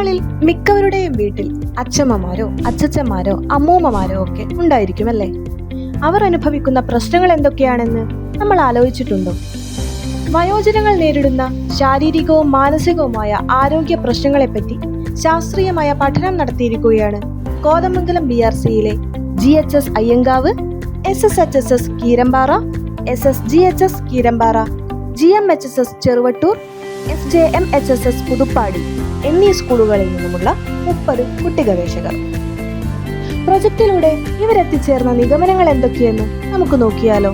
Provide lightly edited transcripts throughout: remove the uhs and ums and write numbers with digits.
നമ്മളിൽ മിക്കവരുടെയും വീട്ടിൽ അച്ഛമ്മമാരോ അച്ഛച്ചന്മാരോ അമ്മൂമ്മമാരോ ഒക്കെ ഉണ്ടായിരിക്കുമല്ലേ? അവർ അനുഭവിക്കുന്ന പ്രശ്നങ്ങൾ എന്തൊക്കെയാണെന്ന് നമ്മൾ ആലോചിച്ചിട്ടുണ്ടോ? വയോജനങ്ങൾ നേരിടുന്ന ശാരീരികവും മാനസികവുമായ ആരോഗ്യ പ്രശ്നങ്ങളെപ്പറ്റി ശാസ്ത്രീയമായ പഠനം നടത്തിയിരിക്കുകയാണ് Kothamangalam BRCയിലെ GHS Ayyankavu, SSHSS Keerampara, SSGHS Keerampara, GMHSS Cheruvattoor, SJMHSS Puthuppadi എന്നീ സ്കൂളുകളിൽ നിന്നുമുള്ള 30 കുട്ടി ഗവേഷകർ. പ്രൊജക്റ്റിലൂടെ ഇവരെത്തിച്ചേർന്ന നിഗമനങ്ങൾ എന്തൊക്കെയെന്ന് നമുക്ക് നോക്കിയാലോ?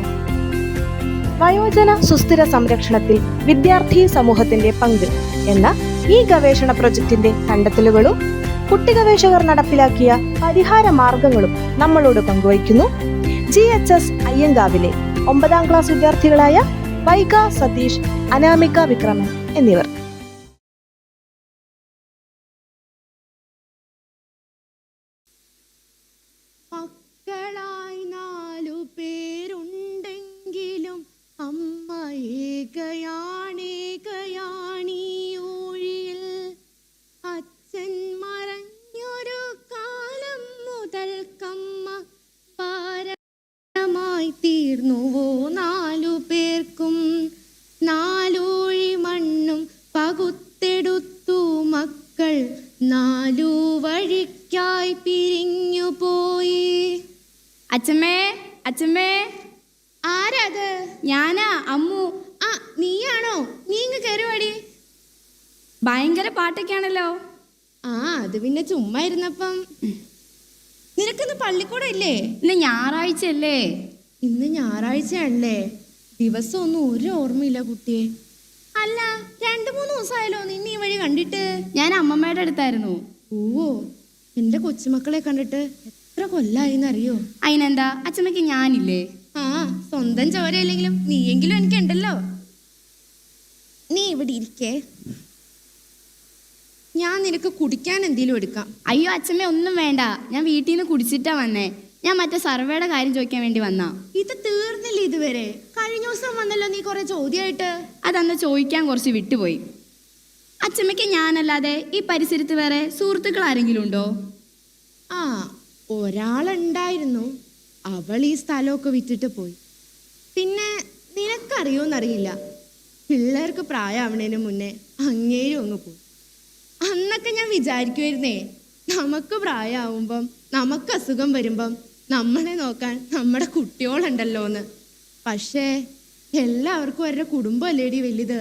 വയോജന സുസ്ഥിര സംരക്ഷണത്തിൽ വിദ്യാർത്ഥി സമൂഹത്തിന്റെ പങ്ക് എന്ന ഈ ഗവേഷണ പ്രൊജക്ടിന്റെ കണ്ടെത്തലുകളും കുട്ടി ഗവേഷകർ നടപ്പിലാക്കിയ പരിഹാര മാർഗങ്ങളും നമ്മളോട് പങ്കുവയ്ക്കുന്നു GHS അയ്യങ്കാവിലെ 9ാം ക്ലാസ് വിദ്യാർത്ഥികളായ വൈഗ സതീഷ്, അനാമിക വിക്രമൻ എന്നിവർ. മക്കളായി 4 പേരുണ്ടെങ്കിലും അമ്മ ഏകയാണീ ഊഴിയിൽ. അച്ഛൻ മറഞ്ഞൊരു കാലം മുതൽക്കമ്മ ഭാരമായി തീർന്നുവോ 4 പേർക്കും. 4 ഊഴി മണ്ണും പകുത്തെടുത്തു മക്കൾ 4 വഴിക്കായി പിരിഞ്ഞു പോയി. അച്ഛമ്മേ, അച്ഛമ്മേ. ആരാത്? ഞാനാ, അമ്മു. ആ, നീയാണോ? നീ ഇങ്ങ് കയറുവാടി. ഭയങ്കര പാട്ടൊക്കെയാണല്ലോ. ആ, അത് പിന്നെ ചുമ്മാ ഇരുന്നപ്പം. നിനക്കിന്ന് പള്ളിക്കൂടം ഇല്ലേ? ഇന്ന് ഞായറാഴ്ച അല്ലേ? ഇന്ന് ഞായറാഴ്ചയാണല്ലേ? ദിവസമൊന്നും ഒരു ഓർമ്മയില്ല കുട്ടിയെ. അല്ല, 2-3 ദിവസമായാലോ നിന്നെ ഈ വഴി കണ്ടിട്ട്. ഞാൻ അമ്മമ്മയുടെ അടുത്തായിരുന്നു. ഓ, എന്റെ കൊച്ചുമക്കളെ കണ്ടിട്ട് എത്ര കൊല്ലായിന്നറിയോ? അതിനെന്താ, അച്ഛമ്മയ്ക്ക് ഞാനില്ലേ? ആ, സ്വന്തം ചോരയില്ലെങ്കിലും നീയെങ്കിലും എനിക്കുണ്ടല്ലോ. നീ ഇവിടെ ഇരിക്കേ, ഞാൻ നിനക്ക് കുടിക്കാൻ എന്തെങ്കിലും എടുക്കാം. അയ്യോ അച്ഛമ്മ, ഒന്നും വേണ്ട. ഞാൻ വീട്ടിൽ നിന്ന് കുടിച്ചിട്ടാ വന്നേ. ഞാൻ മറ്റേ സർവേയുടെ കാര്യം ചോദിക്കാൻ വേണ്ടി വന്നാ. ഇത് തീർന്നില്ലേ ഇതുവരെ? കഴിഞ്ഞ ദിവസം വന്നല്ലോ നീ കുറെ ചോദ്യമായിട്ട്. അതന്ന് ചോദിക്കാൻ കുറച്ച് വിട്ടുപോയി. അച്ഛമ്മയ്ക്ക് ഞാനല്ലാതെ ഈ പരിസരത്ത് വേറെ സുഹൃത്തുക്കൾ ആരെങ്കിലും ഉണ്ടോ? ആ, ഒരാളുണ്ടായിരുന്നു. അവൾ ഈ സ്ഥലമൊക്കെ വിറ്റിട്ട് പോയി. പിന്നെ നിനക്കറിയോന്നറിയില്ല, പിള്ളേർക്ക് പ്രായമാവണേന് മുന്നേ അങ്ങേരും അങ്ങ് പോയി. അന്നൊക്കെ ഞാൻ വിചാരിക്കുമായിരുന്നേ, നമുക്ക് പ്രായമാവുമ്പം, നമുക്ക് അസുഖം വരുമ്പം നമ്മളെ നോക്കാൻ നമ്മുടെ കുട്ടികളുണ്ടല്ലോ എന്ന്. പക്ഷേ എല്ലാവർക്കും അവരുടെ കുടുംബം അല്ലേടി വലുത്.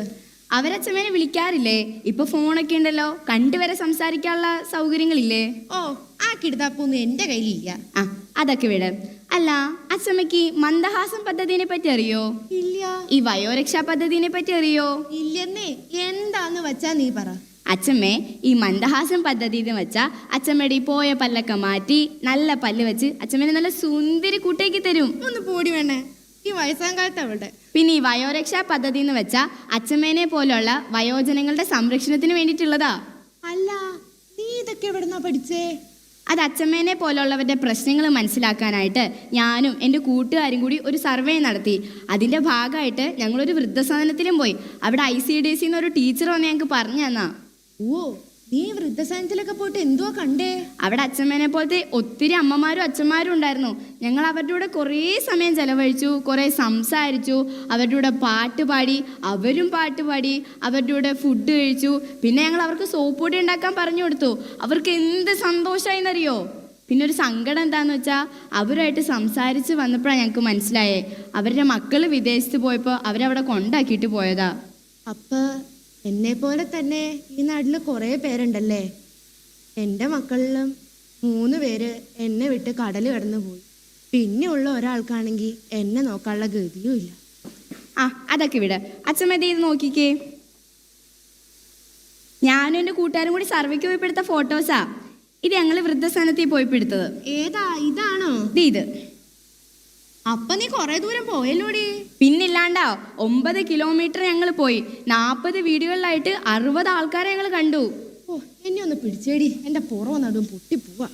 അവരച്ഛമ്മേനെ വിളിക്കാറില്ലേ? ഇപ്പൊ ഫോണൊക്കെ ഉണ്ടല്ലോ, കണ്ടുവരെ സംസാരിക്കാനുള്ള സൗകര്യങ്ങളില്ലേ? ഓ, ആ കിടുതാപ്പൊന്നും എൻ്റെ കയ്യിലില്ല. ആ, അതൊക്കെ വിട്. അല്ല, അച്ഛമ്മയ്ക്ക് മന്ദഹാസം പദ്ധതിനെ പറ്റി അറിയോ? ഇല്ല. ഈ വയോരക്ഷാ പദ്ധതിനെ പറ്റി അറിയോ? ഇല്ലെന്നേ. എന്താന്ന് വെച്ചാ നീ പറ. അച്ഛമ്മേ, ഈ മന്ദഹാസം പദ്ധതി എന്ന് വെച്ചാൽ അച്ഛമ്മയുടെ ഈ പോയ പല്ലൊക്കെ മാറ്റി നല്ല പല്ല് വെച്ച് അച്ഛമ്മേനെ നല്ല സുന്ദരി കൂട്ടേക്ക് തരും. ഒന്ന് പോടി വേണേ, ഈ വയസ്സാം കാലത്ത് അവളുടെ. പിന്നെ ഈ വയോരക്ഷാ പദ്ധതി എന്ന് വെച്ചാൽ അച്ഛമ്മേനെ പോലുള്ള വയോജനങ്ങളുടെ സംരക്ഷണത്തിന് വേണ്ടിയിട്ടുള്ളതാ. അല്ല, നീ ഇതൊക്കെ എവിടുന്നാ പഠിച്ചേ? അത് അച്ഛമ്മേനെ പോലുള്ളവരുടെ പ്രശ്നങ്ങൾ മനസ്സിലാക്കാനായിട്ട് ഞാനും എൻ്റെ കൂട്ടുകാരും കൂടി ഒരു സർവേ നടത്തി. അതിൻ്റെ ഭാഗമായിട്ട് ഞങ്ങളൊരു വൃദ്ധസദനത്തിലും പോയി. അവിടെ ICDC എന്നൊരു ടീച്ചർ വന്ന് ഞങ്ങൾക്ക് പറഞ്ഞു തന്നാ. ഓ, നീ വൃദ്ധസദനത്തിലൊക്കെ പോയിട്ട് എന്തുവാ കണ്ടേ? അവിടെ അച്ഛമ്മേനെ പോലത്തെ ഒത്തിരി അമ്മമാരും അച്ഛന്മാരും ഉണ്ടായിരുന്നു. ഞങ്ങൾ അവരുടെ കൂടെ കുറേ സമയം ചെലവഴിച്ചു, കുറേ സംസാരിച്ചു, അവരുടെ കൂടെ പാട്ട് പാടി, അവരും പാട്ട് പാടി, അവരുടെ കൂടെ ഫുഡ് കഴിച്ചു. പിന്നെ ഞങ്ങൾ അവർക്ക് സോപ്പ് പൊടി ഉണ്ടാക്കാൻ പറഞ്ഞു കൊടുത്തു. അവർക്ക് എന്ത് സന്തോഷമായിന്നറിയോ? പിന്നെ ഒരു സങ്കടം എന്താണെന്ന് വെച്ചാൽ, അവരുമായിട്ട് സംസാരിച്ച് വന്നപ്പോഴാണ് ഞങ്ങൾക്ക് മനസ്സിലായേ, അവരുടെ മക്കൾ വിദേശത്ത് പോയപ്പോൾ അവരവിടെ കൊണ്ടാക്കിയിട്ട് പോയതാ. അപ്പൊ എന്നെ പോലെ തന്നെ ഈ നാട്ടിൽ കുറേ പേരുണ്ടല്ലേ? എൻ്റെ മക്കളിലും 3 പേര് എന്നെ വിട്ട് കടൽ കടന്നു പോയി. പിന്നെ ഉള്ള ഒരാൾക്കാണെങ്കിൽ എന്നെ നോക്കാനുള്ള ഗതിയും ഇല്ല. ആ, അതൊക്കെ വിട്. അച്ഛമ്മ ഇത് നോക്കിക്കേ. ഞാനും എൻ്റെ കൂട്ടുകാരും കൂടി സർവേക്ക് പോയി എടുത്ത ഫോട്ടോസാ. ഇത് ഞങ്ങൾ വൃദ്ധസദനത്തിൽ പോയി എടുത്തത്. ഏതാ? ഇതാണോ? ഇത്. അപ്പൊ നീ കൊറേ ദൂരം പോയല്ലോടി. പിന്നില്ലാണ്ടോ, 9 കിലോമീറ്റർ ഞങ്ങൾ പോയി. 40 വീടുകളിലായിട്ട് 60 ആൾക്കാരെ ഞങ്ങൾ കണ്ടു. ഓ, എന്നെ ഒന്ന് പിടിച്ചേടി, എൻ്റെ പുറം നടും പൊട്ടിപ്പോവാ.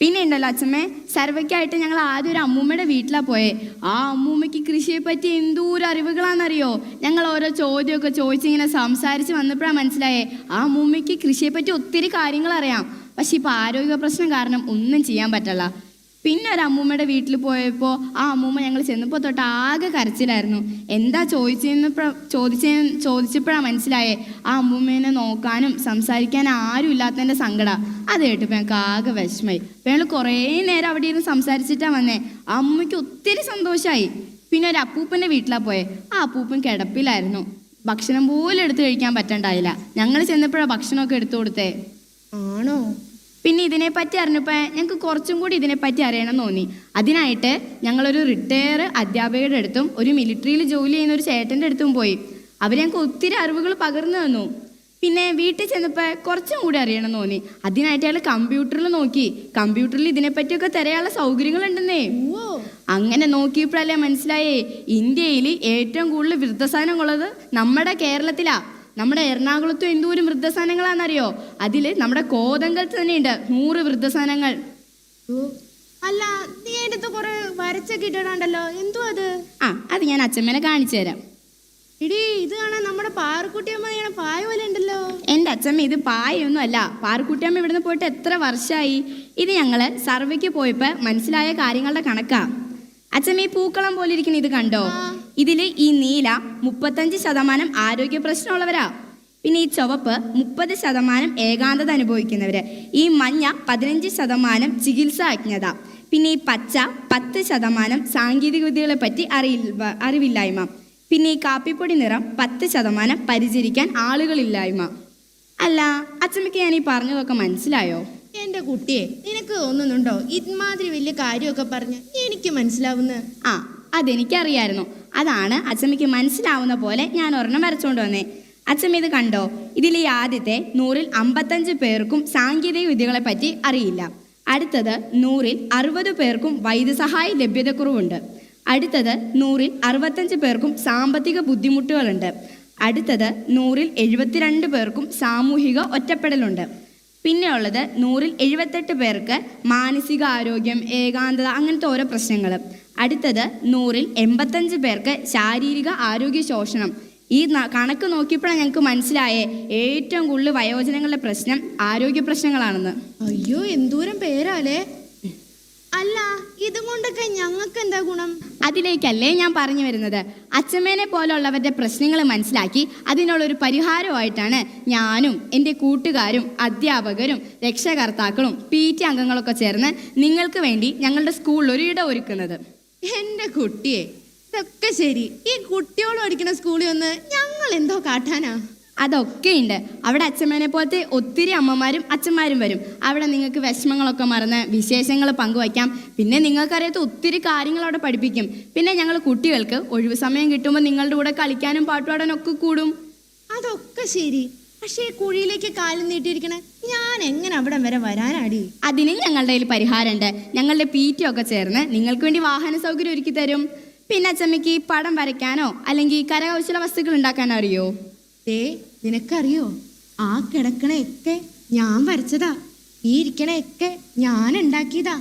പിന്നെ ഉണ്ടല്ലോ അച്ഛമ്മേ, സർവയ്ക്കായിട്ട് ഞങ്ങൾ ആദ്യം ഒരു അമ്മൂമ്മയുടെ വീട്ടിലാണ് പോയേ. ആ അമ്മൂമ്മയ്ക്ക് കൃഷിയെ പറ്റി എന്തോരം അറിവുകളാണെന്നറിയോ. ഞങ്ങൾ ഓരോ ചോദ്യമൊക്കെ ചോദിച്ചിങ്ങനെ സംസാരിച്ച് വന്നപ്പോഴാണ് മനസ്സിലായേ ആ അമ്മൂമ്മയ്ക്ക് കൃഷിയെ പറ്റി ഒത്തിരി കാര്യങ്ങൾ അറിയാം. പക്ഷെ ഇപ്പോൾ ആരോഗ്യ പ്രശ്നം കാരണം ഒന്നും ചെയ്യാൻ പറ്റില്ല. പിന്നെ ഒരു അമ്മൂമ്മയുടെ വീട്ടിൽ പോയപ്പോൾ ആ അമ്മൂമ്മ ഞങ്ങൾ ചെന്നപ്പോൾ തൊട്ട് ആകെ കരച്ചിലായിരുന്നു. എന്താ ചോദിച്ചപ്പോഴാണ് മനസ്സിലായേ ആ അമ്മൂമ്മേനെ നോക്കാനും സംസാരിക്കാനും ആരും ഇല്ലാത്തതിൻ്റെ സങ്കടം. അത് കേട്ടപ്പോൾ ഞങ്ങൾക്ക് ആകെ വിഷമമായി. അപ്പോൾ ഞങ്ങൾ കുറേ നേരം അവിടെ ഇരുന്ന് സംസാരിച്ചിട്ടാണ് വന്നേ. ആ അമ്മയ്ക്ക് ഒത്തിരി സന്തോഷമായി. പിന്നെ ഒരു അപ്പൂപ്പൻ്റെ വീട്ടിലാണ് പോയെ. ആ അപ്പൂപ്പൻ കിടപ്പിലായിരുന്നു. ഭക്ഷണം പോലും എടുത്ത് കഴിക്കാൻ പറ്റണ്ടായില്ല. ഞങ്ങൾ ചെന്നപ്പോഴാണ് ഭക്ഷണമൊക്കെ എടുത്തു കൊടുത്തേ. ആണോ? പിന്നെ ഇതിനെപ്പറ്റി അറിഞ്ഞപ്പോൾ ഞങ്ങൾക്ക് കുറച്ചും കൂടി ഇതിനെപ്പറ്റി അറിയണം തോന്നി. അതിനായിട്ട് ഞങ്ങളൊരു റിട്ടയർ അധ്യാപകരുടെ അടുത്തും ഒരു മിലിറ്ററിയിൽ ജോലി ചെയ്യുന്ന ഒരു ചേട്ടൻ്റെ അടുത്തും പോയി. അവർ ഞങ്ങൾക്ക് ഒത്തിരി അറിവുകൾ പകർന്നു തന്നു. പിന്നെ വീട്ടിൽ ചെന്നപ്പോൾ കുറച്ചും കൂടി അറിയണം തോന്നി. അതിനായിട്ട് അയാൾ കമ്പ്യൂട്ടറിൽ നോക്കി. കമ്പ്യൂട്ടറിൽ ഇതിനെപ്പറ്റിയൊക്കെ തിരയാനുള്ള സൗകര്യങ്ങളുണ്ടെന്നേ. അങ്ങനെ നോക്കിയപ്പോഴല്ലേ മനസ്സിലായേ ഇന്ത്യയിൽ ഏറ്റവും കൂടുതൽ വൃദ്ധസദനങ്ങളുള്ളത് നമ്മുടെ കേരളത്തിലാണ്. നമ്മുടെ എറണാകുളത്തും എന്തോരം വൃദ്ധസദനങ്ങളാണെന്നറിയോ? അതിൽ നമ്മുടെ കോതങ്കത്ത് തന്നെയുണ്ട് 100 വൃദ്ധസദനങ്ങൾ. അല്ല, നീ എടുത്ത് കുറെ വരച്ചൊക്കെ ഇട്ടിട്ടുണ്ടല്ലോ, എന്തോ അത്? അത് ഞാൻ അച്ഛമ്മേനെ കാണിച്ചു തരാം. ഇടി, ഇത് കാണാൻ നമ്മുടെ പാറക്കുട്ടിയമ്മ പായ പോലെ ഉണ്ടല്ലോ. എൻ്റെ അച്ഛമ്മ ഇത് പായൊന്നും അല്ല. പാറക്കുട്ടിയമ്മ ഇവിടുന്ന് പോയിട്ട് എത്ര വർഷമായി. ഇത് ഞങ്ങൾ സർവേക്ക് പോയപ്പോൾ മനസ്സിലായ കാര്യങ്ങളുടെ കണക്കാ. അച്ഛമ്മ ഈ പൂക്കളം പോലെ ഇരിക്കുന്ന ഇത് കണ്ടോ? ഇതിൽ ഈ നീല 35% ആരോഗ്യ പ്രശ്നമുള്ളവരാ. പിന്നെ ഈ ചുവപ്പ് 30% ഏകാന്തത അനുഭവിക്കുന്നവര്. ഈ മഞ്ഞ 15% ചികിത്സാ അജ്ഞത. പിന്നെ ഈ പച്ച 10% സാങ്കേതിക വിദ്യകളെ പറ്റി അറിവില്ലായ്മ. പിന്നെ ഈ കാപ്പിപ്പൊടി നിറം 10% പരിചരിക്കാൻ ആളുകളില്ലായ്മ. അല്ല അച്ഛമ്മയ്ക്ക് ഞാൻ ഈ പറഞ്ഞതൊക്കെ മനസ്സിലായോ? എന്റെ കുട്ടിയെ, നിനക്ക് തോന്നുന്നുണ്ടോ ഇമാതിരി വലിയ കാര്യമൊക്കെ പറഞ്ഞ് എനിക്ക് മനസ്സിലാവുന്ന? അതെനിക്കറിയായിരുന്നു. അതാണ് അച്ഛമ്മയ്ക്ക് മനസ്സിലാവുന്ന പോലെ ഞാൻ ഒരെണ്ണം വരച്ചോണ്ട് വന്നേ. അച്ഛമ്മ ഇത് കണ്ടോ? ഇതിൽ ഈ ആദ്യത്തെ 100-ൽ 55 പേർക്കും സാങ്കേതിക വിദ്യകളെ പറ്റി അറിയില്ല. അടുത്തത് 100-ൽ 60 പേർക്കും വൈദ്യസഹായ ലഭ്യതക്കുറവുണ്ട്. അടുത്തത് 100-ൽ 65 പേർക്കും സാമ്പത്തിക ബുദ്ധിമുട്ടുകളുണ്ട്. അടുത്തത് 100-ൽ 72 പേർക്കും സാമൂഹിക ഒറ്റപ്പെടലുണ്ട്. പിന്നെ ഉള്ളത് 100-ൽ 78 പേർക്ക് മാനസിക ആരോഗ്യം, ഏകാന്തത, അങ്ങനത്തെ ഓരോ പ്രശ്നങ്ങൾ. അടുത്തത് 100-ൽ 85 പേർക്ക് ശാരീരിക ആരോഗ്യ ശോഷണം. ഈ കണക്ക് നോക്കിയപ്പോഴാണ് ഞങ്ങൾക്ക് മനസ്സിലായേ ഏറ്റവും കൂടുതൽ വയോജനങ്ങളുടെ പ്രശ്നം ആരോഗ്യ പ്രശ്നങ്ങളാണെന്ന്. അയ്യോ, എന്തോരം പേരാലേ. അല്ല, ഇതുകൊണ്ടൊക്കെ ഞങ്ങൾക്ക് എന്താ ഗുണം? അതിലേക്കല്ലേ ഞാൻ പറഞ്ഞു വരുന്നത്. അച്ഛമ്മേനെ പോലുള്ളവരുടെ പ്രശ്നങ്ങൾ മനസ്സിലാക്കി അതിനുള്ളൊരു പരിഹാരമായിട്ടാണ് ഞാനും എൻ്റെ കൂട്ടുകാരും അധ്യാപകരും രക്ഷകർത്താക്കളും PT അംഗങ്ങളൊക്കെ ചേർന്ന് നിങ്ങൾക്ക് വേണ്ടി ഞങ്ങളുടെ സ്കൂളിൽ ഒരു ഇടം ഒരുക്കുന്നത്. എൻ്റെ കുട്ടിയെ, ഇതൊക്കെ ശരി. ഈ കുട്ടിയോട് പഠിക്കുന്ന സ്കൂളിൽ ഒന്ന് ഞങ്ങൾ എന്തോ കാട്ടാനാ? അതൊക്കെ ഉണ്ട്. അവിടെ അച്ഛമ്മേനെ പോലത്തെ ഒത്തിരി അമ്മമാരും അച്ഛന്മാരും വരും. അവിടെ നിങ്ങൾക്ക് വിഷമങ്ങളൊക്കെ മറന്ന് വിശേഷങ്ങൾ പങ്കുവയ്ക്കാം. പിന്നെ നിങ്ങൾക്കറിയാത്ത ഒത്തിരി കാര്യങ്ങൾ അവിടെ പഠിപ്പിക്കും. പിന്നെ ഞങ്ങൾ കുട്ടികൾക്ക് ഒഴിവ് സമയം കിട്ടുമ്പോൾ നിങ്ങളുടെ കൂടെ കളിക്കാനും പാട്ടുപാടാനും ഒക്കെ കൂടും. അതൊക്കെ ശരി. പക്ഷേ കുഴിയിലേക്ക് കാലും നീട്ടിയിരിക്കണേ ഞാൻ എങ്ങനെ അവിടെ വരെ വരാനാടി? അതിന് ഞങ്ങളുടെ കയ്യിൽ പരിഹാരമുണ്ട്. ഞങ്ങളുടെ PT ഒക്കെ ചേർന്ന് നിങ്ങൾക്ക് വേണ്ടി വാഹന സൗകര്യം ഒരുക്കി തരും. പിന്നെ അച്ഛമ്മയ്ക്ക് പടം വരയ്ക്കാനോ അല്ലെങ്കിൽ കരകൗശല വസ്തുക്കൾ ഉണ്ടാക്കാനോ അറിയോ? നിനക്കറിയോ, ആ കിടക്കണയൊക്കെ ഞാൻ വരച്ചതാ. ഈ ഇരിക്കണയൊക്കെ ഞാൻ ഉണ്ടാക്കിയതാ.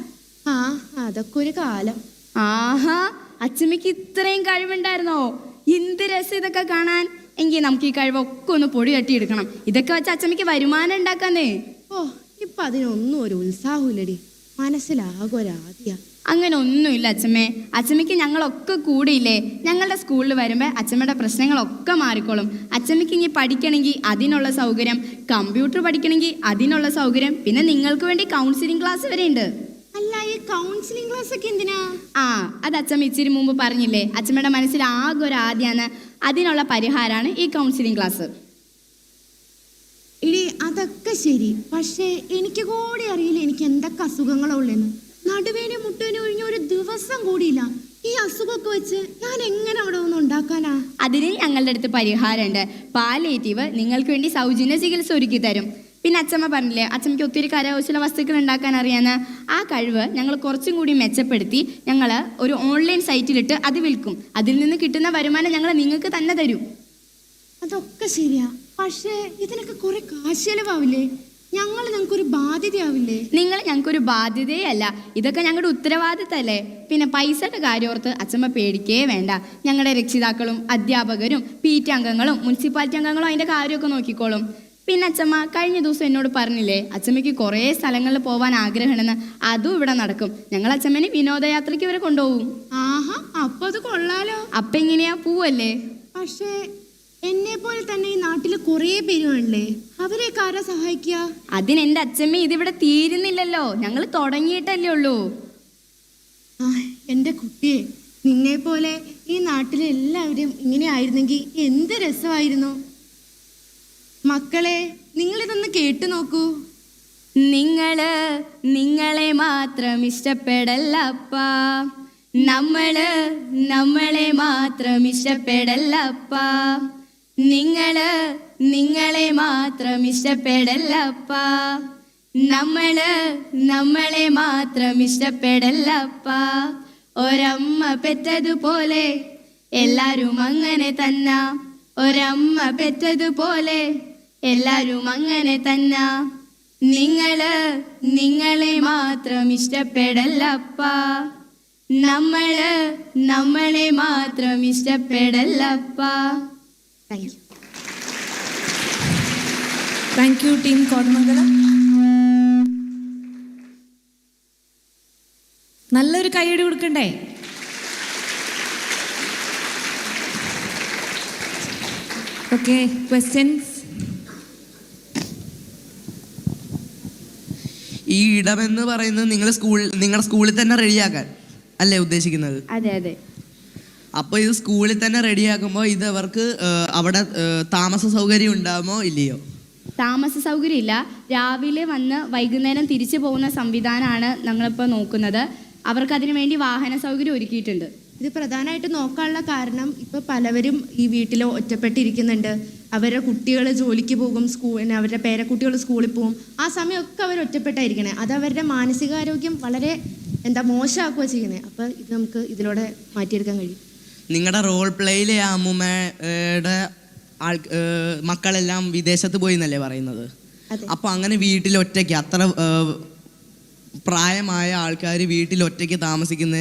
അതൊക്കെ ഒരു കാലം. ആഹാ, അച്ഛമ്മയ്ക്ക് ഇത്രയും കഴിവുണ്ടായിരുന്നോ? എന്ത് രസം ഇതൊക്കെ കാണാൻ. എങ്കിൽ നമുക്ക് ഈ കഴിവൊക്കെ ഒന്ന് പൊടി തട്ടിയെടുക്കണം. ഇതൊക്കെ വെച്ച് അച്ഛമ്മയ്ക്ക് വരുമാനം ഉണ്ടാക്കാന്നേ. ഇപ്പൊ അതിനൊന്നും ഒരു ഉത്സാഹമില്ലടി. മനസ്സിലാകൊരാദ്യ. അങ്ങനെ ഒന്നുമില്ല അച്ഛമ്മേ. അച്ഛമ്മയ്ക്ക് ഞങ്ങളൊക്കെ കൂടിയില്ലേ? ഞങ്ങളുടെ സ്കൂളിൽ വരുമ്പോൾ അച്ഛമ്മയുടെ പ്രശ്നങ്ങളൊക്കെ മാറിക്കോളും. അച്ഛമ്മയ്ക്ക് ഇനി പഠിക്കണമെങ്കിൽ അതിനുള്ള സൗകര്യം, കമ്പ്യൂട്ടർ പഠിക്കണമെങ്കിൽ അതിനുള്ള സൗകര്യം, പിന്നെ നിങ്ങൾക്ക് വേണ്ടി കൗൺസിലിംഗ് ക്ലാസ് വരെ ഉണ്ട്. അല്ല, ഈ കൗൺസിലിംഗ് ക്ലാസ് ഒക്കെ എന്തിനാ? അത് അച്ഛമ്മ ഇച്ചിരി മുമ്പ് പറഞ്ഞില്ലേ, അച്ഛമ്മയുടെ മനസ്സിൽ ആകെ ഒരു ആദ്യമാണ്. അതിനുള്ള പരിഹാരമാണ് ഈ കൗൺസിലിംഗ് ക്ലാസ്. ഇനി അതൊക്കെ ശരി. പക്ഷേ എനിക്ക് കൂടി അറിയില്ല എനിക്ക് എന്തൊക്കെ അസുഖങ്ങളാ ഉള്ളെന്ന്. നടുവേനും മുട്ടുവേനും ഒഴിഞ്ഞ ഒരു ദിവസം കൂടിയില്ല. ഈ അസുഖമൊക്കെ വെച്ച് ഞാൻ എങ്ങനെ അവിടെ ഒന്നും ഉണ്ടാക്കാനാ? അതിന് ഞങ്ങളുടെ അടുത്ത് പരിഹാരമുണ്ട്. പാലിയേറ്റീവ് നിങ്ങൾക്ക് വേണ്ടി സൗജന്യ ചികിത്സ ഒരുക്കി തരും. പിന്നെ അച്ഛമ്മ പറഞ്ഞില്ലേ അച്ഛമ്മയ്ക്ക് ഒത്തിരി കരകൗശല വസ്തുക്കൾ ഉണ്ടാക്കാൻ അറിയാന്ന്. ആ കഴിവ് ഞങ്ങൾ കുറച്ചും കൂടി മെച്ചപ്പെടുത്തി ഞങ്ങൾ ഒരു ഓൺലൈൻ സൈറ്റിലിട്ട് അത് വിൽക്കും. അതിൽ നിന്ന് കിട്ടുന്ന വരുമാനം ഞങ്ങൾ നിങ്ങൾക്ക് തന്നെ തരും. അതൊക്കെ ശരിയാ. പക്ഷേ ഇതിനൊക്കെ കുറെ കാശ് ചെലവാവില്ലേ? ഞങ്ങൾക്കൊരു ബാധ്യതയാവില്ലേ? നിങ്ങൾ ഞങ്ങൾക്കൊരു ബാധ്യതയല്ല, ഇതൊക്കെ ഞങ്ങളുടെ ഉത്തരവാദിത്തമല്ലേ. പിന്നെ പൈസയുടെ കാര്യോർത്ത് അച്ഛമ്മ പേടിക്കേ വേണ്ട. ഞങ്ങളുടെ രക്ഷിതാക്കളും അധ്യാപകരും PT അംഗങ്ങളും മുനിസിപ്പാലിറ്റി അംഗങ്ങളും അതിൻ്റെ കാര്യമൊക്കെ നോക്കിക്കോളും. പിന്നെ അച്ഛമ്മ കഴിഞ്ഞ ദിവസം എന്നോട് പറഞ്ഞില്ലേ അച്ഛമ്മയ്ക്ക് കുറേ സ്ഥലങ്ങളിൽ പോകാൻ ആഗ്രഹമുണ്ടെന്ന്. അതും ഇവിടെ നടക്കും. ഞങ്ങൾ അച്ഛമ്മനെ വിനോദയാത്രയ്ക്ക് വരെ കൊണ്ടുപോകും. ആഹാ, അപ്പൊ അത് കൊള്ളാലോ. അപ്പം എങ്ങനെയാ, പോവല്ലേ? പക്ഷേ എന്നെ പോലെ തന്നെ ഈ നാട്ടില് കുറേ പേരുണ്ടല്ലേ, അവരെയൊക്കെ ആരാ സഹായിക്കുക? അതിനെന്റെ അച്ഛമ്മ ഇതിവിടെ തീരുന്നില്ലല്ലോ, ഞങ്ങൾ തുടങ്ങിയിട്ടല്ലേ ഉള്ളൂ. എൻ്റെ കുട്ടിയെ, നിന്നെ പോലെ ഈ നാട്ടിലെ എല്ലാവരും ഇങ്ങനെ ആയിരുന്നെങ്കിൽ എന്ത് രസമായിരുന്നു. മക്കളെ, നിങ്ങളിതൊന്ന് കേട്ടു നോക്കൂ. നിങ്ങളെ മാത്രം ഇഷ്ടപ്പെടല്ലപ്പാ, നമ്മളെ മാത്രം ഇഷ്ടപ്പെടല്ലപ്പാ, നിങ്ങളെ മാത്രം ഇഷ്ടപ്പെടല്ലപ്പാ, നമ്മളെ മാത്രം ഇഷ്ടപ്പെടല്ലപ്പാ. ഒരമ്മ പെറ്റതുപോലെ എല്ലാരും അങ്ങനെ തന്നെ, ഒരമ്മ പെറ്റതുപോലെ എല്ലാരും അങ്ങനെ തന്നെ, നിങ്ങളെ മാത്രം ഇഷ്ടപ്പെടല്ലപ്പാ, നമ്മളെ മാത്രം ഇഷ്ടപ്പെടല്ലപ്പാ. Thank you team Kothamangalam. നല്ലൊരു കൈയടി കൊടുക്കണ്ടേ? Okay, questions. ഈ ഇടമെന്ന് പറയുന്നത് നിങ്ങളുടെ സ്കൂളിൽ തന്നെ റെഡിയാക്കാൻ അല്ലേ ഉദ്ദേശിക്കുന്നത്? അതെ അതെ. അപ്പോൾ ഇത് സ്കൂളിൽ തന്നെ റെഡിയാക്കുമ്പോൾ ഇത് അവർക്ക് അവിടെ താമസ സൗകര്യം ഉണ്ടാകുമോ ഇല്ലയോ? താമസ സൗകര്യം ഇല്ല. രാവിലെ വന്ന് വൈകുന്നേരം തിരിച്ചു പോകുന്ന സംവിധാനമാണ് ഞങ്ങളിപ്പോൾ നോക്കുന്നത്. അവർക്ക് അതിനു വേണ്ടി വാഹന സൗകര്യം ഒരുക്കിയിട്ടുണ്ട്. ഇത് പ്രധാനമായിട്ട് നോക്കാനുള്ള കാരണം ഇപ്പോൾ പലവരും ഈ വീട്ടിൽ ഒറ്റപ്പെട്ടിരിക്കുന്നുണ്ട്. അവരുടെ കുട്ടികൾ ജോലിക്ക് പോകും, അവരുടെ പേരക്കുട്ടികൾ സ്കൂളിൽ പോകും. ആ സമയമൊക്കെ അവർ ഒറ്റപ്പെട്ടായിരിക്കണേ. അത് അവരുടെ മാനസികാരോഗ്യം വളരെ മോശമാക്കുക ചെയ്യുന്നത്. അപ്പോൾ ഇത് നമുക്ക് ഇതിലൂടെ മാറ്റിയെടുക്കാൻ കഴിയും. നിങ്ങളുടെ റോൾ പ്ലേയിലെ അമ്മൂമ്മയുടെ മക്കളെല്ലാം വിദേശത്ത് പോയി എന്നല്ലേ പറയുന്നത്? അപ്പോൾ അങ്ങനെ വീട്ടിൽ ഒറ്റയ്ക്ക് അത്ര പ്രായമായ ആൾക്കാർ വീട്ടിൽ ഒറ്റയ്ക്ക് താമസിക്കുന്ന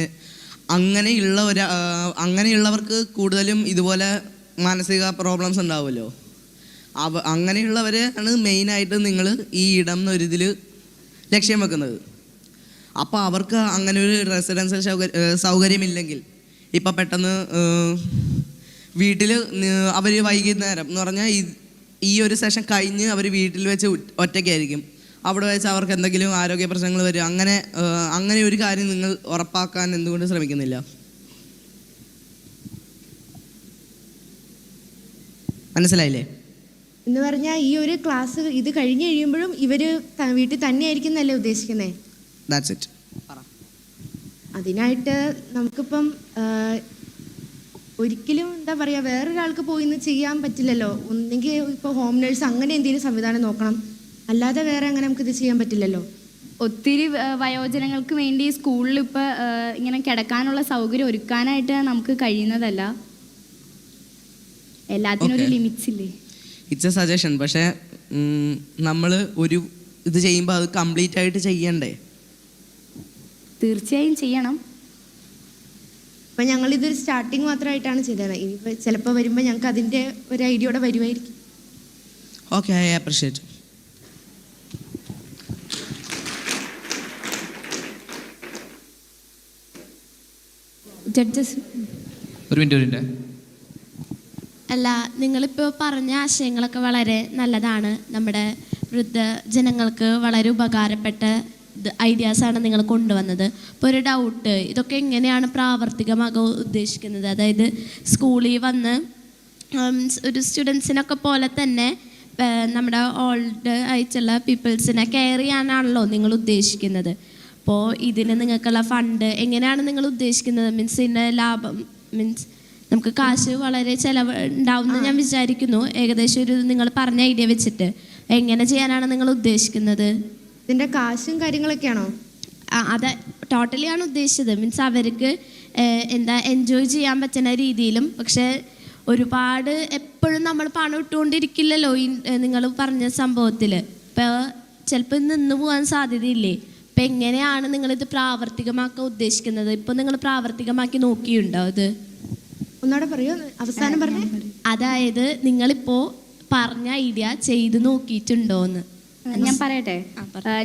അങ്ങനെയുള്ളവർക്ക് കൂടുതലും ഇതുപോലെ മാനസിക പ്രോബ്ലംസ് ഉണ്ടാവുമല്ലോ. അങ്ങനെയുള്ളവരെയാണ് മെയിനായിട്ട് നിങ്ങൾ ഈ ഇടം എന്നൊരിതിൽ ലക്ഷ്യം വെക്കുന്നത്. അപ്പോൾ അവർക്ക് അങ്ങനെ ഒരു റെസിഡൻഷ്യൽ സൗകര്യമില്ലെങ്കിൽ ഇപ്പം പെട്ടെന്ന് വീട്ടിൽ അവർ വൈകുന്നേരം എന്ന് പറഞ്ഞാൽ ഈ ഒരു സെഷൻ കഴിഞ്ഞ് അവർ വീട്ടിൽ വെച്ച് ഒറ്റയ്ക്കായിരിക്കും. അവിടെ വെച്ച് അവർക്ക് എന്തെങ്കിലും ആരോഗ്യ പ്രശ്നങ്ങൾ വരും. അങ്ങനെ ഒരു കാര്യം നിങ്ങൾ ഉറപ്പാക്കാൻ എന്തുകൊണ്ട് ശ്രമിക്കുന്നില്ല? മനസ്സിലായില്ലേ? എന്ന് പറഞ്ഞാൽ ഈ ഒരു ക്ലാസ് ഇത് കഴിഞ്ഞ് കഴിയുമ്പോഴും ഇവർ വീട്ടിൽ തന്നെയായിരിക്കും എന്നല്ലേ ഉദ്ദേശിക്കുന്നത്? That's it. അതിനായിട്ട് നമുക്കിപ്പം ഒരിക്കലും വേറൊരാൾക്ക് പോയി ഇന്ന് ചെയ്യാൻ പറ്റില്ലല്ലോ. ഒന്നെങ്കിൽ ഇപ്പോൾ ഹോം നേഴ്സ് അങ്ങനെ എന്തെങ്കിലും സംവിധാനം നോക്കണം, അല്ലാതെ വേറെ അങ്ങനെ നമുക്കിത് ചെയ്യാൻ പറ്റില്ലല്ലോ. ഒത്തിരി വയോജനങ്ങൾക്ക് വേണ്ടി സ്കൂളിൽ ഇപ്പോൾ ഇങ്ങനെ കിടക്കാനുള്ള സൗകര്യം ഒരുക്കാനായിട്ട് നമുക്ക് കഴിയുന്നതല്ല. എല്ലാത്തിനും ഒരു ലിമിറ്റ്സ് ഇല്ലേ? It's A suggestion. പക്ഷേ നമ്മൾ ഒരു ഇത് ചെയ്യുമ്പോൾ അത് കംപ്ലീറ്റ് ആയിട്ട് ചെയ്യണ്ടേ? തീർച്ചയായും ചെയ്യണം. അപ്പം ഞങ്ങളിതൊരു സ്റ്റാർട്ടിങ് മാത്രമായിട്ടാണ് ചെയ്തത്. ഇനിയിപ്പോൾ ചിലപ്പോൾ വരുമ്പോൾ ഞങ്ങൾക്ക് അതിൻ്റെ ഒരു ഐഡിയോടെ വരുമായിരിക്കും. Okay, I appreciate. ജഡ്ജസ് ഒരു മിനിറ്റ്. അല്ല, നിങ്ങളിപ്പോൾ പറഞ്ഞ ആശയങ്ങളൊക്കെ വളരെ നല്ലതാണ്. നമ്മുടെ വൃദ്ധജനങ്ങൾക്ക് വളരെ ഉപകാരപ്പെട്ട ഐഡിയാസാണ് നിങ്ങൾ കൊണ്ടുവന്നത്. ഇപ്പോൾ ഒരു ഡൗട്ട്, ഇതൊക്കെ എങ്ങനെയാണ് പ്രാവർത്തികമാകാൻ ഉദ്ദേശിക്കുന്നത്? അതായത് സ്കൂളിൽ വന്ന് ഒരു സ്റ്റുഡൻസിനൊക്കെ പോലെ തന്നെ നമ്മുടെ ഓൾഡ് ആയിട്ടുള്ള പീപ്പിൾസിനെ കെയർ ചെയ്യാനാണല്ലോ നിങ്ങൾ ഉദ്ദേശിക്കുന്നത്. അപ്പോൾ ഇതിന് നിങ്ങൾക്കുള്ള ഫണ്ട് എങ്ങനെയാണ് നിങ്ങൾ ഉദ്ദേശിക്കുന്നത്? മീൻസ് ഇതിൻ്റെ ലാഭം, മീൻസ് നമുക്ക് കാശ് വളരെ ചിലവ് ഉണ്ടാവുമെന്ന് ഞാൻ വിചാരിക്കുന്നു. ഏകദേശം ഒരു നിങ്ങൾ പറഞ്ഞ ഐഡിയ വെച്ചിട്ട് എങ്ങനെ ചെയ്യാനാണ് നിങ്ങൾ ഉദ്ദേശിക്കുന്നത്? ഇതിൻ്റെ കാശും കാര്യങ്ങളൊക്കെയാണോ? അത് ടോട്ടലിയാണ് ഉദ്ദേശിച്ചത്. മീൻസ് അവർക്ക് എൻജോയ് ചെയ്യാൻ പറ്റുന്ന രീതിയിലും. പക്ഷേ ഒരുപാട് എപ്പോഴും നമ്മൾ പണം ഇട്ടുകൊണ്ടിരിക്കില്ലല്ലോ ഈ നിങ്ങൾ പറഞ്ഞ സംഭവത്തിൽ. ഇപ്പോൾ ചിലപ്പോൾ നിന്ന് പോകാൻ സാധ്യതയില്ലേ? ഇപ്പം എങ്ങനെയാണ് നിങ്ങളിത് പ്രാവർത്തികമാക്കാൻ ഉദ്ദേശിക്കുന്നത്? ഇപ്പം നിങ്ങൾ പ്രാവർത്തികമാക്കി നോക്കിയുണ്ടോ ഇത്? ഒന്നുകൂടെ പറയൂ, അവസാനം പറഞ്ഞേ. അതായത് നിങ്ങളിപ്പോൾ പറഞ്ഞ ഐഡിയ ചെയ്ത് നോക്കിയിട്ടുണ്ടോന്ന്? ഞാൻ പറയട്ടെ.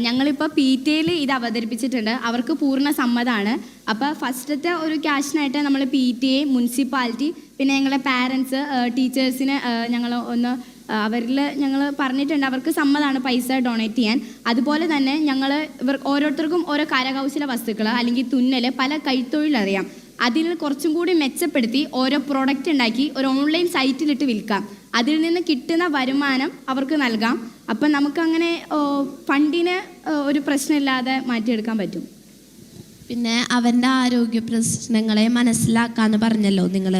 ഞങ്ങളിപ്പോൾ PTA-യിൽ ഇത് അവതരിപ്പിച്ചിട്ടുണ്ട്. അവർക്ക് പൂർണ്ണ സമ്മതമാണ്. അപ്പോൾ ഫസ്റ്റത്തെ ഒരു ക്യാഷിനായിട്ട് നമ്മൾ PTA, മുനിസിപ്പാലിറ്റി, പിന്നെ ഞങ്ങളുടെ പാരൻസ്, ടീച്ചേഴ്സിന് ഞങ്ങൾ ഒന്ന് അവരിൽ ഞങ്ങൾ പറഞ്ഞിട്ടുണ്ട്. അവർക്ക് സമ്മതമാണ് പൈസ ഡൊണേറ്റ് ചെയ്യാൻ. അതുപോലെ തന്നെ ഇവർ ഓരോരുത്തർക്കും ഓരോ കരകൗശല വസ്തുക്കൾ അല്ലെങ്കിൽ തുന്നൽ, പല കൈത്തൊഴിലറിയാം. അതിൽ കുറച്ചും കൂടി മെച്ചപ്പെടുത്തി ഓരോ പ്രോഡക്റ്റ് ഉണ്ടാക്കി ഒരു ഓൺലൈൻ സൈറ്റിലിട്ട് വിൽക്കാം. അതിൽ നിന്ന് കിട്ടുന്ന വരുമാനം അവർക്ക് നൽകാം. അപ്പം നമുക്കങ്ങനെ ഫണ്ടിന് ഒരു പ്രശ്നമില്ലാതെ മാറ്റിയെടുക്കാൻ പറ്റും. പിന്നെ അവൻ്റെ ആരോഗ്യ പ്രശ്നങ്ങളെ മനസ്സിലാക്കാന്ന് പറഞ്ഞല്ലോ നിങ്ങൾ,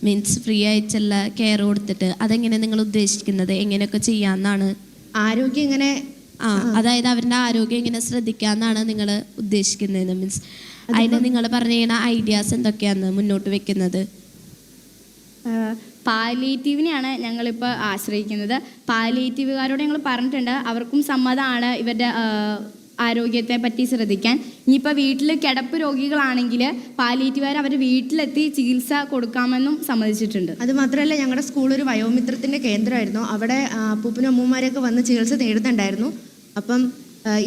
മീൻസ് ഫ്രീ ആയിട്ടുള്ള കെയർ കൊടുത്തിട്ട്. അതെങ്ങനെ നിങ്ങൾ ഉദ്ദേശിക്കുന്നത്? എങ്ങനെയൊക്കെ ചെയ്യാമെന്നാണ്? ആരോഗ്യം ഇങ്ങനെ അതായത് അവരുടെ ആരോഗ്യം എങ്ങനെ ശ്രദ്ധിക്കാമെന്നാണ് നിങ്ങൾ ഉദ്ദേശിക്കുന്നത്? മീൻസ് അതിന് നിങ്ങൾ പറഞ്ഞ ഐഡിയാസ് എന്തൊക്കെയാണ് മുന്നോട്ട് വെക്കുന്നത്? പാലിയേറ്റീവിനെയാണ് ഞങ്ങളിപ്പോൾ ആശ്രയിക്കുന്നത്. പാലിയേറ്റീവുകാരോട് ഞങ്ങൾ പറഞ്ഞിട്ടുണ്ട്, അവർക്കും സമ്മതമാണ് ഇവരുടെ ആരോഗ്യത്തെ പറ്റി ശ്രദ്ധിക്കാൻ. ഇനിയിപ്പോൾ വീട്ടിൽ കിടപ്പ് രോഗികളാണെങ്കിൽ പാലിയേറ്റീവുകാർ അവർ വീട്ടിലെത്തി ചികിത്സ കൊടുക്കാമെന്നും സമ്മതിച്ചിട്ടുണ്ട്. അത് മാത്രമല്ല, ഞങ്ങളുടെ സ്കൂൾ ഒരു വയോമിത്രത്തിൻ്റെ കേന്ദ്രമായിരുന്നു. അവിടെ അപ്പൂപ്പനും അമ്മൂമാരെയൊക്കെ വന്ന് ചികിത്സ നേടുന്നുണ്ടായിരുന്നു. അപ്പം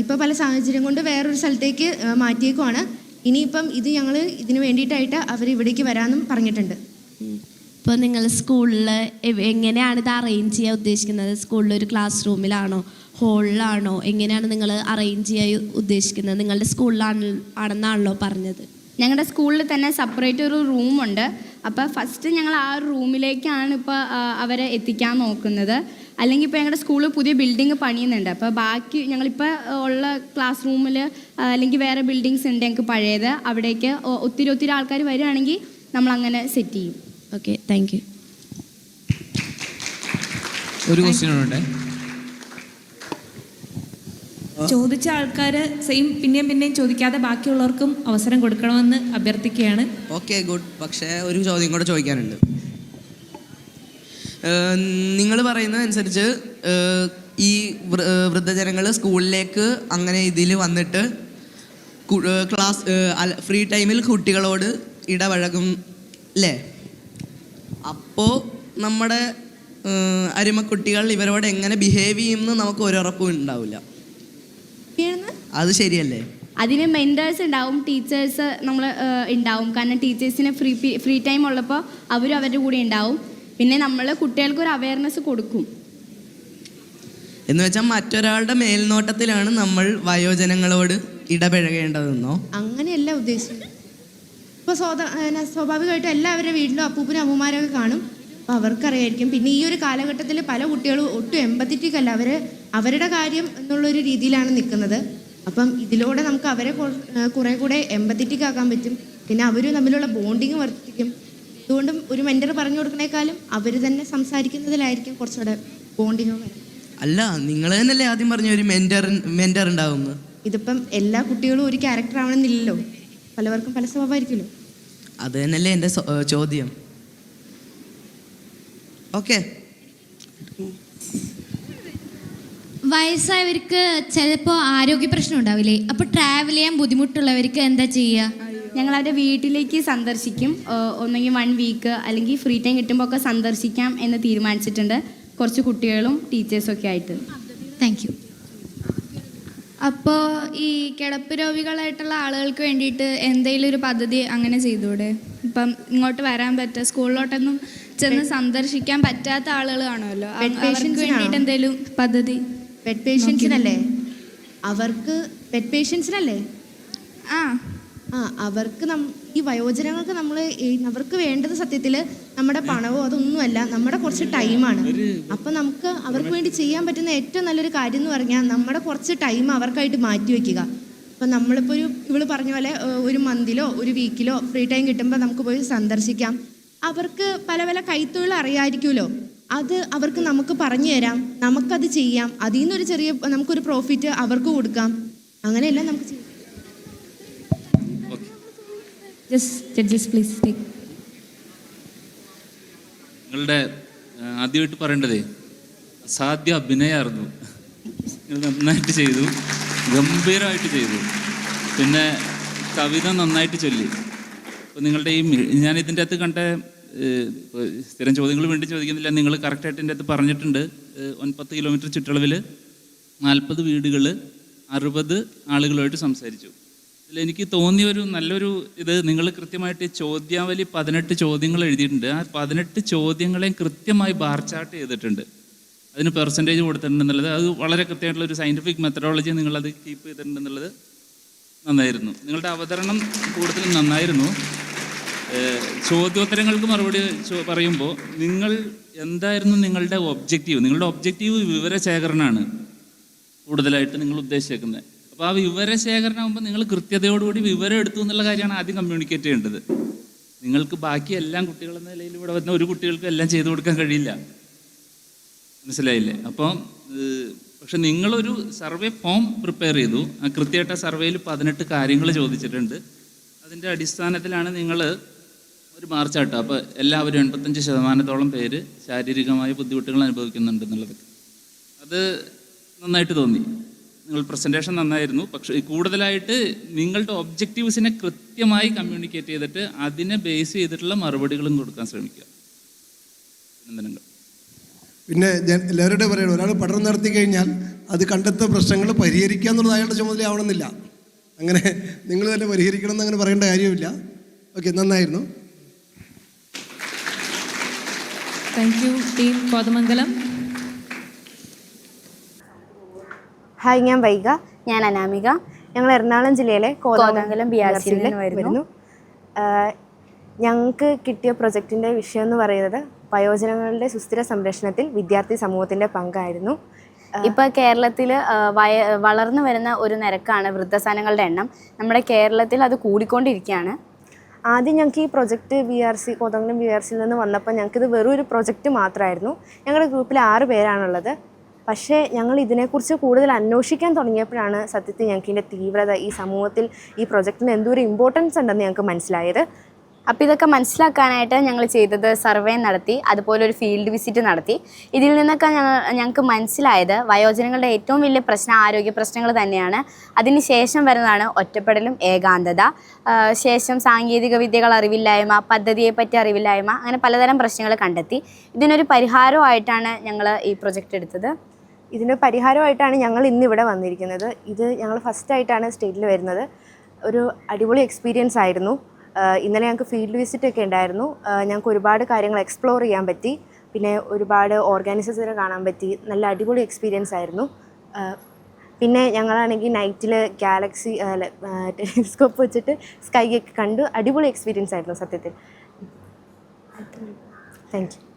ഇപ്പോൾ പല സാഹചര്യം കൊണ്ട് വേറൊരു സ്ഥലത്തേക്ക് മാറ്റിയേക്കുവാണ്. ഇനിയിപ്പം ഞങ്ങൾ ഇതിന് വേണ്ടിയിട്ടായിട്ട് അവർ ഇവിടേക്ക് വരാമെന്നും പറഞ്ഞിട്ടുണ്ട്. ഇപ്പോൾ നിങ്ങൾ സ്കൂളിൽ എങ്ങനെയാണ് ഇത് അറേഞ്ച് ചെയ്യാൻ ഉദ്ദേശിക്കുന്നത്? സ്കൂളിൽ ഒരു ക്ലാസ് റൂമിലാണോ, ഹോളിലാണോ, എങ്ങനെയാണ് നിങ്ങൾ അറേഞ്ച് ചെയ്യാൻ ഉദ്ദേശിക്കുന്നത്? നിങ്ങളുടെ സ്കൂളിലാണെന്നാണല്ലോ പറഞ്ഞത്. ഞങ്ങളുടെ സ്കൂളിൽ തന്നെ സെപ്പറേറ്റ് ഒരു റൂമുണ്ട്. അപ്പോൾ ഫസ്റ്റ് ഞങ്ങൾ ആ റൂമിലേക്കാണ് ഇപ്പോൾ അവരെ എത്തിക്കാൻ നോക്കുന്നത്. അല്ലെങ്കിൽ ഇപ്പോൾ ഞങ്ങളുടെ സ്കൂളിൽ പുതിയ ബിൽഡിംഗ് പണിയുന്നുണ്ട്. അപ്പോൾ ബാക്കി ഞങ്ങളിപ്പോൾ ഉള്ള ക്ലാസ് റൂമിൽ അല്ലെങ്കിൽ വേറെ ബിൽഡിങ്സ് ഉണ്ട് ഞങ്ങൾക്ക് പഴയത്. അവിടേക്ക് ഒത്തിരി ആൾക്കാർ വരികയാണെങ്കിൽ നമ്മളങ്ങനെ സെറ്റ് ചെയ്യും. Okay, thank you. ഒരു ക്വസ്റ്റ്യൻ ഉണ്ട്. ചോദിച്ച ആൾക്കാർ സെയിം പിന്നെയും ചോദിക്കാതെ ബാക്കിയുള്ളവർക്കും അവസരം കൊടുക്കണമെന്ന് അഭ്യർത്ഥിക്കുകയാണ്. Okay, good. പക്ഷേ ഒരു ചോദ്യം കൂടെ ചോദിക്കാനുണ്ട്. നിങ്ങൾ പറയുന്നതനുസരിച്ച് ഈ വൃദ്ധജനങ്ങൾ സ്കൂളിലേക്ക് അങ്ങനെ ഇതിൽ വന്നിട്ട് ക്ലാസ് ഫ്രീ ടൈമിൽ കുട്ടികളോട് ഇടപഴകും അല്ലേ? അപ്പോൾ നമ്മുടെ അരുമക്കുട്ടികൾ ഇവരോട് എങ്ങനെ ബിഹേവ് ചെയ്യുമെന്ന് നമുക്ക് ഒരു ഉറപ്പും ഉണ്ടാവില്ല. അത് ശരിയല്ലേ? അതിന് മെൻറ്റേഴ്സ് ഉണ്ടാവും, ടീച്ചേഴ്സ് നമ്മൾ ഉണ്ടാവും. കാരണം ടീച്ചേഴ്സിന് ഫ്രീ ടൈം ഉള്ളപ്പോൾ അവരും അവരുടെ കൂടെ ഉണ്ടാവും. പിന്നെ നമ്മൾ കുട്ടികൾക്കൊരു അവയർനെസ് കൊടുക്കും. എന്ന് വെച്ചാൽ മറ്റൊരാളുടെ മേൽനോട്ടത്തിലാണ് നമ്മൾ വയോജനങ്ങളോട് ഇടപഴകേണ്ടതെന്നോ? അങ്ങനെയല്ല ഉദ്ദേശിച്ചത്. ഇപ്പോൾ സ്വാഭാവികമായിട്ടും എല്ലാവരുടെ വീട്ടിലും അപ്പൂപ്പനും അമ്മൂമാരൊക്കെ കാണും. അപ്പോൾ അവർക്കറിയായിരിക്കും. പിന്നെ ഈ ഒരു കാലഘട്ടത്തിൽ പല കുട്ടികളും ഒട്ടും എമ്പത്തറ്റിക് അല്ല, അവരുടെ കാര്യം എന്നുള്ളൊരു രീതിയിലാണ് നിൽക്കുന്നത്. അപ്പം ഇതിലൂടെ നമുക്ക് അവരെ കുറേ കൂടെ എമ്പത്തറ്റിക് ആക്കാൻ പറ്റും. പിന്നെ അവർ തമ്മിലുള്ള ബോണ്ടിങ് വർദ്ധിക്കും. അതുകൊണ്ടും ഒരു മെൻറ്റർ പറഞ്ഞു കൊടുക്കണേക്കാളും അവർ തന്നെ സംസാരിക്കുന്നതിലായിരിക്കും കുറച്ചുകൂടെ ബോണ്ടിങ്. അല്ല, നിങ്ങൾ തന്നെയല്ലേ ആദ്യം പറഞ്ഞ ഒരു മെൻറ്റർ ഉണ്ടാവുമെന്ന്. ഇതിപ്പം എല്ലാ കുട്ടികളും ഒരു ക്യാരക്ടർ ആവണമെന്നില്ലല്ലോ, പലവർക്കും പല സ്വഭാവമായിരിക്കുമല്ലോ. അത് തന്നെയല്ലേ എൻ്റെ ചോദ്യം. ഓക്കെ. വയസ്സായവർക്ക് ചിലപ്പോൾ ആരോഗ്യ പ്രശ്നം ഉണ്ടാവില്ലേ? അപ്പോൾ ട്രാവൽ ചെയ്യാൻ ബുദ്ധിമുട്ടുള്ളവർക്ക് എന്താ ചെയ്യുക? ഞങ്ങൾ അവരുടെ വീട്ടിലേക്ക് സന്ദർശിക്കും. ഒന്നെങ്കിൽ 1 വീക്ക് അല്ലെങ്കിൽ ഫ്രീ ടൈം കിട്ടുമ്പോൾ ഒക്കെ സന്ദർശിക്കാം എന്ന് തീരുമാനിച്ചിട്ടുണ്ട്, കുറച്ച് കുട്ടികളും ടീച്ചേഴ്സും ഒക്കെ ആയിട്ട്. Thank you. അപ്പോൾ ഈ കിടപ്പ് രോഗികളായിട്ടുള്ള ആളുകൾക്ക് വേണ്ടിയിട്ട് എന്തെങ്കിലും ഒരു പദ്ധതി അങ്ങനെ ചെയ്തൂടെ? ഇപ്പം ഇങ്ങോട്ട് വരാൻ പറ്റുക, സ്കൂളിലോട്ടൊന്നും ചെന്ന് സന്ദർശിക്കാൻ പറ്റാത്ത ആളുകൾ കാണുമല്ലോ, അവർക്ക് വേണ്ടിയിട്ട് എന്തെങ്കിലും പദ്ധതി? പെറ്റ് പേഷ്യൻസിനല്ലേ? അവർക്ക് പെറ്റ് പേഷ്യൻസിനല്ലേ? അവർക്ക് ഈ വയോജനങ്ങൾക്ക് അവർക്ക് വേണ്ടത് സത്യത്തിൽ നമ്മുടെ പണമോ അതൊന്നുമല്ല, നമ്മുടെ കുറച്ച് ടൈമാണ്. അപ്പം നമുക്ക് അവർക്ക് വേണ്ടി ചെയ്യാൻ പറ്റുന്ന ഏറ്റവും നല്ലൊരു കാര്യം എന്ന് പറഞ്ഞാൽ നമ്മുടെ കുറച്ച് ടൈം അവർക്കായിട്ട് മാറ്റി വയ്ക്കുക. അപ്പം നമ്മളിപ്പോൾ ഇവള് പറഞ്ഞ പോലെ ഒരു മന്തിലോ ഒരു വീക്കിലോ ഫ്രീ ടൈം കിട്ടുമ്പോൾ നമുക്ക് പോയി സന്ദർശിക്കാം. അവർക്ക് പല പല കൈത്തൊഴിൽ അറിയാമായിരിക്കുമല്ലോ, അത് അവർക്ക് നമുക്ക് പറഞ്ഞു തരാം, നമുക്കത് ചെയ്യാം. അതിൽ നിന്നൊരു ചെറിയ നമുക്കൊരു പ്രോഫിറ്റ് അവർക്ക് കൊടുക്കാം. അങ്ങനെയെല്ലാം നമുക്ക് ചെയ്യാം. Judges please take. നിങ്ങളുടെ ആദ്യമായിട്ട് പറയേണ്ടതേ അസാധ്യ അഭിനയമായിരുന്നു. നിങ്ങൾ നന്നായിട്ട് ചെയ്തു, ഗംഭീരമായിട്ട് ചെയ്തു. പിന്നെ കവിത നന്നായിട്ട് ചൊല്ലി. അപ്പോൾ നിങ്ങളുടെ ഞാൻ ഇതിൻ്റെ അകത്ത് കണ്ട സ്ഥിരം ചോദ്യങ്ങൾ വേണ്ടി ചോദിക്കുന്നില്ല, നിങ്ങൾ കറക്റ്റായിട്ട് ഇതിൻ്റെ അകത്ത് പറഞ്ഞിട്ടുണ്ട്. 9 കിലോമീറ്റർ ചുറ്റളവിൽ 40 വീടുകൾ 60 ആളുകളുമായിട്ട് സംസാരിച്ചു. എനിക്ക് തോന്നിയ ഒരു നല്ലൊരു ഇത്, നിങ്ങൾ കൃത്യമായിട്ട് ചോദ്യാവലി 18 ചോദ്യങ്ങൾ എഴുതിയിട്ടുണ്ട്. ആ 18 ചോദ്യങ്ങളെയും കൃത്യമായി ബാർ ചാർട്ട് ചെയ്തിട്ടുണ്ട്, അതിന് പെർസെൻറ്റേജ് കൊടുത്തിട്ടുണ്ടെന്നുള്ളത്. അത് വളരെ കൃത്യമായിട്ടുള്ള ഒരു സയൻറ്റിഫിക് മെത്തഡോളജി നിങ്ങളത് കീപ്പ് ചെയ്തിട്ടുണ്ടെന്നുള്ളത് നന്നായിരുന്നു. നിങ്ങളുടെ അവതരണം കൂടുതലും നന്നായിരുന്നു. ചോദ്യോത്തരങ്ങൾക്ക് മറുപടി പറയുമ്പോൾ നിങ്ങൾ എന്തായിരുന്നു നിങ്ങളുടെ ഒബ്ജക്റ്റീവ്? നിങ്ങളുടെ ഒബ്ജക്റ്റീവ് വിവരശേഖരണമാണ് കൂടുതലായിട്ട് നിങ്ങൾ ഉദ്ദേശിക്കുന്നത്. അപ്പോൾ ആ വിവരശേഖരണം ആകുമ്പോൾ നിങ്ങൾ കൃത്യതയോടുകൂടി വിവരം എടുത്തു എന്നുള്ള കാര്യമാണ് ആദ്യം കമ്മ്യൂണിക്കേറ്റ് ചെയ്യേണ്ടത്. നിങ്ങൾക്ക് ബാക്കി എല്ലാം കുട്ടികളെന്ന നിലയിൽ ഇവിടെ വരുന്ന ഒരു കുട്ടികൾക്കും എല്ലാം ചെയ്തു കൊടുക്കാൻ കഴിയില്ല, മനസ്സിലായില്ലേ? അപ്പോൾ പക്ഷെ നിങ്ങളൊരു സർവേ ഫോം പ്രിപ്പയർ ചെയ്തു. ആ കൃത്യമായിട്ട് ആ സർവേയിൽ 18 കാര്യങ്ങൾ ചോദിച്ചിട്ടുണ്ട്. അതിൻ്റെ അടിസ്ഥാനത്തിലാണ് നിങ്ങൾ ഒരു മാർച്ചാട്ടോ. അപ്പോൾ എല്ലാവരും 85% പേര് ശാരീരികമായ ബുദ്ധിമുട്ടുകൾ അനുഭവിക്കുന്നുണ്ടെന്നുള്ളത് അത് നന്നായിട്ട് തോന്നി. നിങ്ങൾ പ്രസൻറ്റേഷൻ നന്നായിരുന്നു. പക്ഷേ കൂടുതലായിട്ട് നിങ്ങളുടെ ഒബ്ജക്റ്റീവ്സിനെ കൃത്യമായി കമ്മ്യൂണിക്കേറ്റ് ചെയ്തിട്ട് അതിനെ ബേസ് ചെയ്തിട്ടുള്ള മറുപടികളും കൊടുക്കാൻ ശ്രമിക്കുക. അഭിനന്ദനങ്ങൾ. പിന്നെ എല്ലാവരുടെ പറയണം, ഒരാൾ പഠനം നടത്തി കഴിഞ്ഞാൽ അത് കണ്ടെത്തുന്ന പ്രശ്നങ്ങൾ പരിഹരിക്കുക എന്നുള്ളത് അയാളുടെ ചുമതലയാവണമെന്നില്ല. അങ്ങനെ നിങ്ങൾ തന്നെ പരിഹരിക്കണം എന്ന് അങ്ങനെ പറയേണ്ട കാര്യമില്ല. ഓക്കെ, നന്നായിരുന്നു. Thank you team Kothamangalam. Hi, ഞാൻ വൈഗ. ഞാൻ അനാമിക. ഞങ്ങൾ എറണാകുളം ജില്ലയിലെ കോതമംഗലം BRC വരുന്നു. ഞങ്ങൾക്ക് കിട്ടിയ പ്രൊജക്റ്റിൻ്റെ വിഷയം എന്ന് പറയുന്നത് വയോജനങ്ങളുടെ സുസ്ഥിര സംരക്ഷണത്തിൽ വിദ്യാർത്ഥി സമൂഹത്തിൻ്റെ പങ്കായിരുന്നു. ഇപ്പോൾ കേരളത്തിൽ വളർന്നു വരുന്ന ഒരു നിരക്കാണ് വൃദ്ധസദനങ്ങളുടെ എണ്ണം. നമ്മുടെ കേരളത്തിൽ അത് കൂടിക്കൊണ്ടിരിക്കുകയാണ്. ആദ്യം ഞങ്ങൾക്ക് ഈ പ്രൊജക്റ്റ് കോതമംഗലം BRCയിൽ നിന്ന് വന്നപ്പോൾ ഞങ്ങൾക്കിത് വെറും ഒരു പ്രൊജക്റ്റ് മാത്രമായിരുന്നു. ഞങ്ങളുടെ ഗ്രൂപ്പിൽ 6 പേരാണുള്ളത്. പക്ഷേ ഞങ്ങൾ ഇതിനെക്കുറിച്ച് കൂടുതൽ അന്വേഷിക്കാൻ തുടങ്ങിയപ്പോഴാണ് സത്യത്തിൽ ഞങ്ങൾക്ക് ഇതിൻ്റെ തീവ്രത, ഈ സമൂഹത്തിൽ ഈ പ്രൊജക്റ്റിന് എന്തോരം ഇമ്പോർട്ടൻസ് ഉണ്ടെന്ന് ഞങ്ങൾക്ക് മനസ്സിലായത്. അപ്പോൾ ഇതൊക്കെ മനസ്സിലാക്കാനായിട്ട് ഞങ്ങൾ ചെയ്തത് സർവേ നടത്തി, അതുപോലെ ഒരു ഫീൽഡ് വിസിറ്റ് നടത്തി. ഇതിൽ നിന്നൊക്കെ ഞങ്ങൾക്ക് മനസ്സിലായത് വയോജനങ്ങളുടെ ഏറ്റവും വലിയ പ്രശ്നം ആരോഗ്യ പ്രശ്നങ്ങൾ തന്നെയാണ്. അതിന് ശേഷം വരുന്നതാണ് ഒറ്റപ്പെടലും ഏകാന്തത, ശേഷം സാങ്കേതിക വിദ്യകൾ അറിവില്ലായ്മ, പദ്ധതിയെപ്പറ്റി അറിവില്ലായ്മ, അങ്ങനെ പലതരം പ്രശ്നങ്ങൾ കണ്ടെത്തി. ഇതിനൊരു പരിഹാരമായിട്ടാണ് ഞങ്ങൾ ഈ പ്രൊജക്റ്റ് എടുത്തത്. ഇതിന് പരിഹാരമായിട്ടാണ് ഞങ്ങൾ ഇന്നിവിടെ വന്നിരിക്കുന്നത്. ഇത് ഞങ്ങൾ ഫസ്റ്റായിട്ടാണ് സ്റ്റേറ്റിൽ വരുന്നത്. ഒരു അടിപൊളി എക്സ്പീരിയൻസ് ആയിരുന്നു. ഇന്നലെ ഞങ്ങൾക്ക് ഫീൽഡ് വിസിറ്റ് ഒക്കെ ഉണ്ടായിരുന്നു. ഞങ്ങൾക്ക് ഒരുപാട് കാര്യങ്ങൾ എക്സ്പ്ലോർ ചെയ്യാൻ പറ്റി. പിന്നെ ഒരുപാട് ഓർഗാനിസത്തിനെ കാണാൻ പറ്റി. നല്ല അടിപൊളി എക്സ്പീരിയൻസ് ആയിരുന്നു. പിന്നെ ഞങ്ങളാണെങ്കിൽ നൈറ്റിൽ ഗാലക്സി ടെലിസ്കോപ്പ് വെച്ചിട്ട് സ്കൈ ഒക്കെ കണ്ടു. അടിപൊളി എക്സ്പീരിയൻസ് ആയിരുന്നു സത്യത്തിൽ. Thank you.